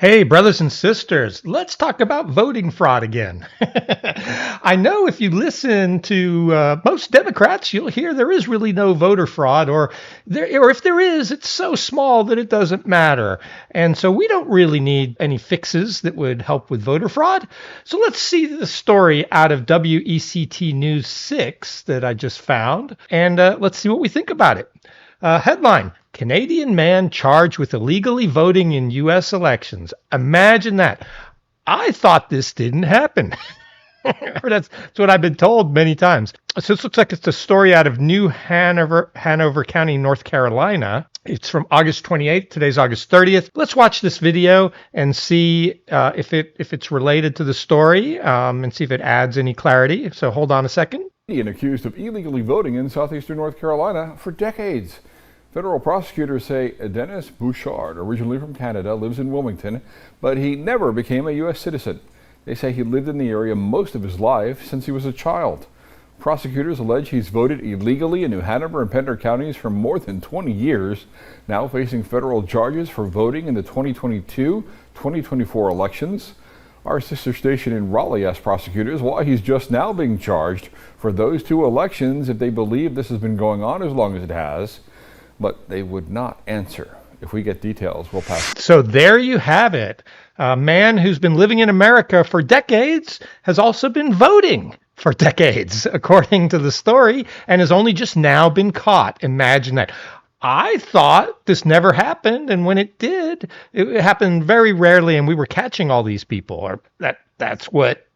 Hey, brothers and sisters, let's talk about voting fraud again. I know if you listen to most Democrats, you'll hear there is really no voter fraud, or if there is, it's so small that it doesn't matter. And so we don't really need any fixes that would help with voter fraud. So let's see the story out of WECT News 6 that I just found, and let's see what we think about it. Headline: Canadian man charged with illegally voting in U.S. elections. Imagine that. I thought this didn't happen. That's what I've been told many times. So this looks like it's a story out of New Hanover County, North Carolina. It's from August 28th. Today's August 30th. Let's watch this video and see if it's related to the story and see if it adds any clarity. So hold on a second. Accused of illegally voting in southeastern North Carolina for decades. Federal prosecutors say Dennis Bouchard, originally from Canada, lives in Wilmington, but he never became a U.S. citizen. They say he lived in the area most of his life since he was a child. Prosecutors allege he's voted illegally in New Hanover and Pender counties for more than 20 years, now facing federal charges for voting in the 2022-2024 elections. Our sister station in Raleigh asked prosecutors why he's just now being charged for those two elections if they believe this has been going on as long as it has. But they would not answer. If we get details, we'll pass. So there you have it. A man who's been living in America for decades has also been voting for decades, according to the story, and has only just now been caught. Imagine that. I thought this never happened, and when it did, it happened very rarely, and we were catching all these people. Or that's what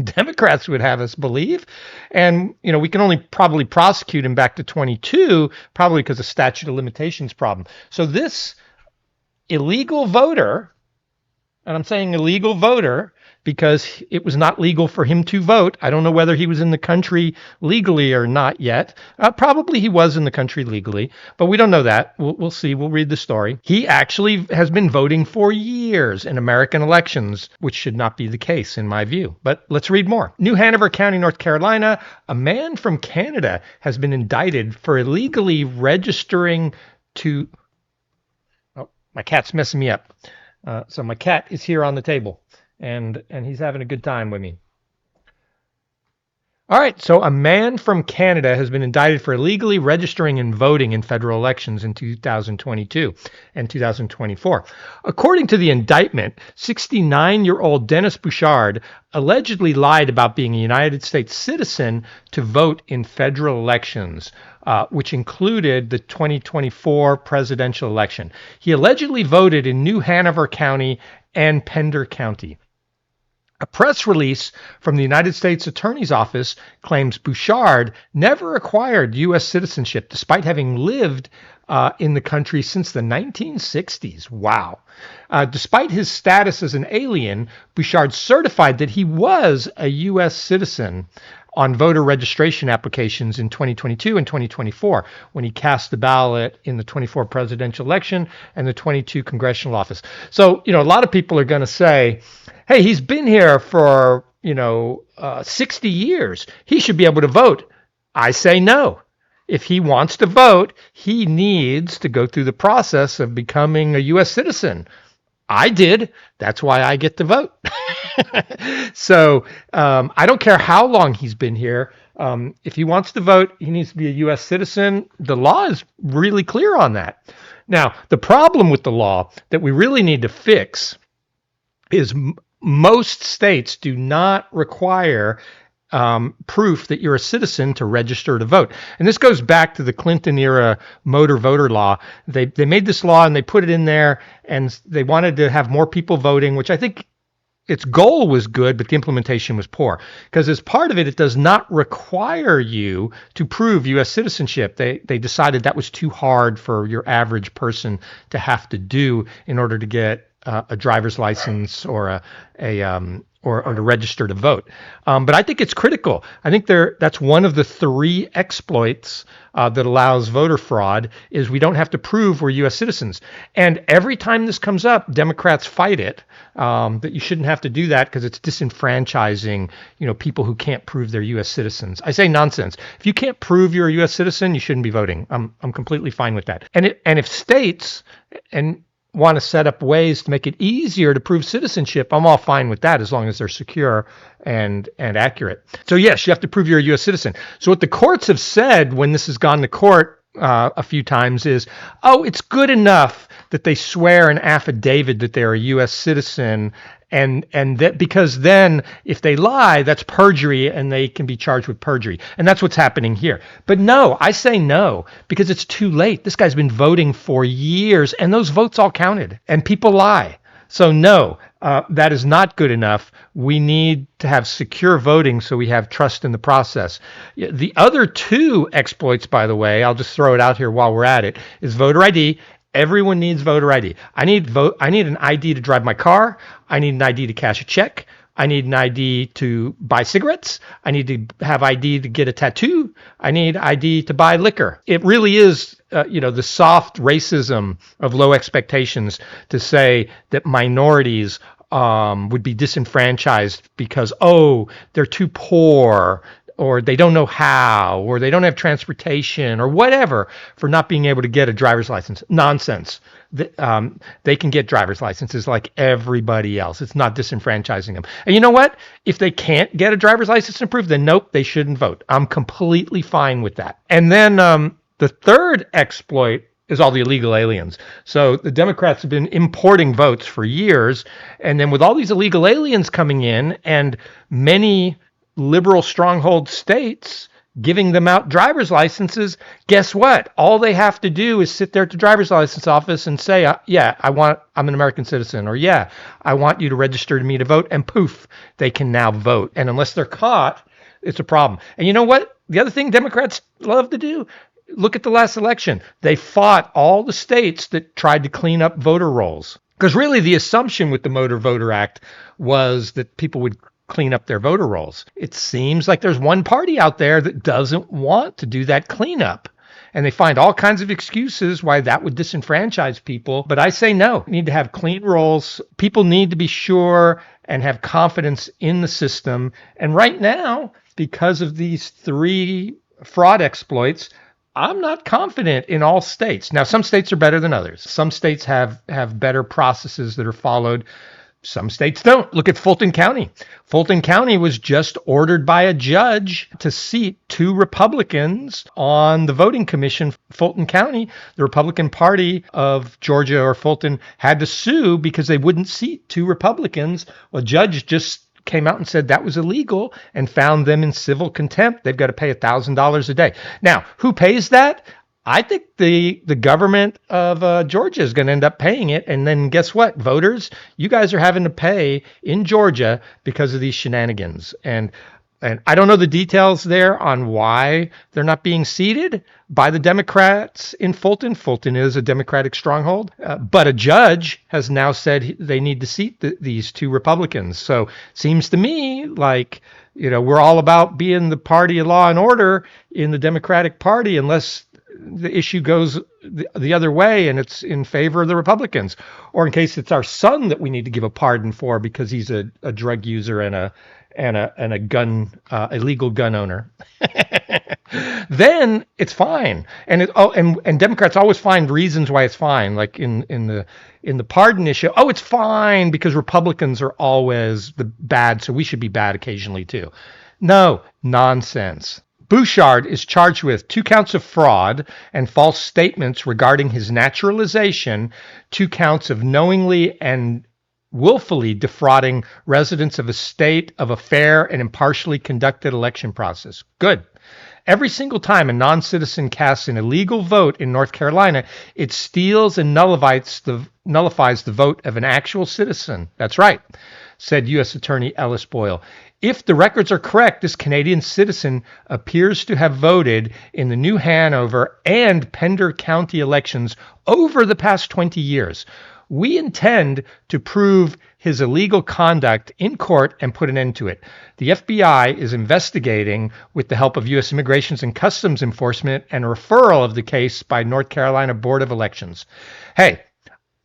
Democrats would have us believe. And, we can only probably prosecute him back to 22, probably because of statute of limitations problem. So this illegal voter, and I'm saying illegal voter because it was not legal for him to vote. I don't know whether he was in the country legally or not yet. Probably he was in the country legally, but we don't know that. We'll see. We'll read the story. He actually has been voting for years in American elections, which should not be the case in my view. But let's read more. New Hanover County, North Carolina. A man from Canada has been indicted for illegally registering to... Oh, my cat's messing me up. So my cat is here on the table. And he's having a good time with me. All right, so a man from Canada has been indicted for illegally registering and voting in federal elections in 2022 and 2024. According to the indictment, 69-year-old Dennis Bouchard allegedly lied about being a United States citizen to vote in federal elections, which included the 2024 presidential election. He allegedly voted in New Hanover County and Pender County. A press release from the United States Attorney's Office claims Bouchard never acquired U.S. citizenship despite having lived in the country since the 1960s. Wow. Despite his status as an alien, Bouchard certified that he was a U.S. citizen on voter registration applications in 2022 and 2024 when he cast the ballot in the 24 presidential election and the 22 congressional office. So, a lot of people are going to say, hey, he's been here for, 60 years. He should be able to vote. I say no. If he wants to vote, he needs to go through the process of becoming a U.S. citizen. I did. That's why I get to vote. So I don't care how long he's been here. If he wants to vote, he needs to be a U.S. citizen. The law is really clear on that. Now, the problem with the law that we really need to fix is most states do not require proof that you're a citizen to register to vote. And this goes back to the Clinton era motor voter law. They made this law and they put it in there and they wanted to have more people voting, which I think its goal was good, but the implementation was poor. Because as part of it, it does not require you to prove U.S. citizenship. They decided that was too hard for your average person to have to do in order to get a driver's license or or to register to vote. But I think it's critical. I think that's one of the three exploits that allows voter fraud is we don't have to prove we're U.S. citizens. And every time this comes up, Democrats fight it, that you shouldn't have to do that because it's disenfranchising, people who can't prove they're U.S. citizens. I say nonsense. If you can't prove you're a U.S. citizen, you shouldn't be voting. I'm completely fine with that. And if states, and want to set up ways to make it easier to prove citizenship, I'm all fine with that as long as they're secure and accurate. So yes, you have to prove you're a U.S. citizen. So what the courts have said when this has gone to court a few times is, oh, it's good enough that they swear an affidavit that they're a U.S. citizen, and that because then if they lie, that's perjury and they can be charged with perjury. And that's what's happening here. But no, I say no, because it's too late. This guy's been voting for years and those votes all counted and people lie. So no, that is not good enough. We need to have secure voting so we have trust in the process. The other two exploits, by the way, I'll just throw it out here while we're at it, is voter ID. Everyone needs voter ID. I need an ID to drive my car. I need an ID to cash a check. I need an ID to buy cigarettes. I need to have ID to get a tattoo. I need ID to buy liquor. It really is, the soft racism of low expectations to say that minorities would be disenfranchised because, they're too poor, or they don't know how, or they don't have transportation, or whatever, for not being able to get a driver's license. Nonsense. They can get driver's licenses like everybody else. It's not disenfranchising them. And you know what? If they can't get a driver's license approved, then nope, they shouldn't vote. I'm completely fine with that. And then the third exploit is all the illegal aliens. So the Democrats have been importing votes for years. And then with all these illegal aliens coming in and many liberal stronghold states giving them out driver's licenses, guess what? All they have to do is sit there at the driver's license office and say, I'm an American citizen, or yeah, I want you to register me to vote, and poof, they can now vote. And unless they're caught, it's a problem. And you know what? The other thing Democrats love to do, look at the last election. They fought all the states that tried to clean up voter rolls. Because really the assumption with the Motor Voter Act was that people would clean up their voter rolls. It seems like there's one party out there that doesn't want to do that cleanup. And they find all kinds of excuses why that would disenfranchise people. But I say no. We need to have clean rolls. People need to be sure and have confidence in the system. And right now, because of these three fraud exploits, I'm not confident in all states. Now, some states are better than others. Some states have better processes that are followed. Some states don't. Look at Fulton County. Fulton County was just ordered by a judge to seat two Republicans on the voting commission. Fulton County, the Republican Party of Georgia or Fulton, had to sue because they wouldn't seat two Republicans. Well, a judge just came out and said that was illegal and found them in civil contempt. They've got to pay $1,000 a day. Now, who pays that? I think the government of Georgia is going to end up paying it. And then guess what? Voters, you guys are having to pay in Georgia because of these shenanigans. And I don't know the details there on why they're not being seated by the Democrats in Fulton. Fulton is a Democratic stronghold. But a judge has now said they need to seat these two Republicans. So seems to me like, we're all about being the party of law and order in the Democratic Party unless the issue goes the other way and it's in favor of the Republicans, or in case it's our son that we need to give a pardon for because he's a drug user and a gun illegal gun owner. Then it's fine. And Democrats always find reasons why it's fine, like in the pardon issue. Oh, it's fine because Republicans are always the bad, so we should be bad occasionally too. No, nonsense. Bouchard is charged with 2 counts of fraud and false statements regarding his naturalization, 2 counts of knowingly and willfully defrauding residents of a state of a fair and impartially conducted election process. Good. Every single time a non-citizen casts an illegal vote in North Carolina, it steals and nullifies the vote of an actual citizen. That's right, said U.S. Attorney Ellis Boyle. If the records are correct, this Canadian citizen appears to have voted in the New Hanover and Pender County elections over the past 20 years. We intend to prove his illegal conduct in court and put an end to it. The FBI is investigating with the help of U.S. Immigration and Customs Enforcement and a referral of the case by North Carolina Board of Elections. Hey,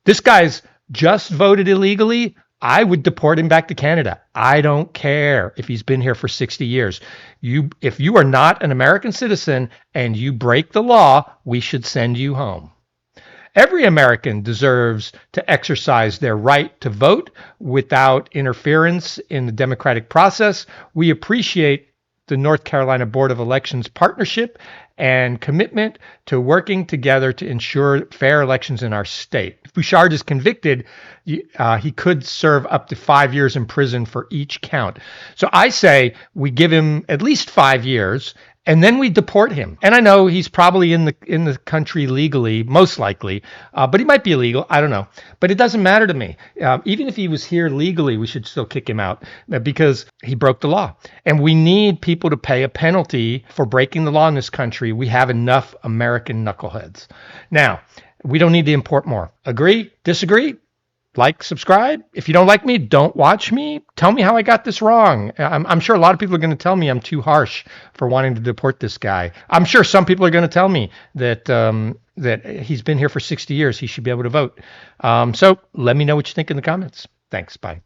this guy's just voted illegally. I would deport him back to Canada. I don't care if he's been here for 60 years. If you are not an American citizen and you break the law, we should send you home. Every American deserves to exercise their right to vote without interference in the democratic process. We appreciate the North Carolina Board of Elections partnership and commitment to working together to ensure fair elections in our state. If Bouchard is convicted, he could serve up to 5 years in prison for each count. So I say we give him at least 5 years and then we deport him. And I know he's probably in the country legally, most likely, but he might be illegal. I don't know. But it doesn't matter to me. Even if he was here legally, we should still kick him out because he broke the law. And we need people to pay a penalty for breaking the law in this country. We have enough American knuckleheads. Now, we don't need to import more. Agree? Disagree? Like, subscribe. If you don't like me, don't watch me. Tell me how I got this wrong. I'm sure a lot of people are going to tell me I'm too harsh for wanting to deport this guy. I'm sure some people are going to tell me that that he's been here for 60 years. He should be able to vote. So let me know what you think in the comments. Thanks. Bye.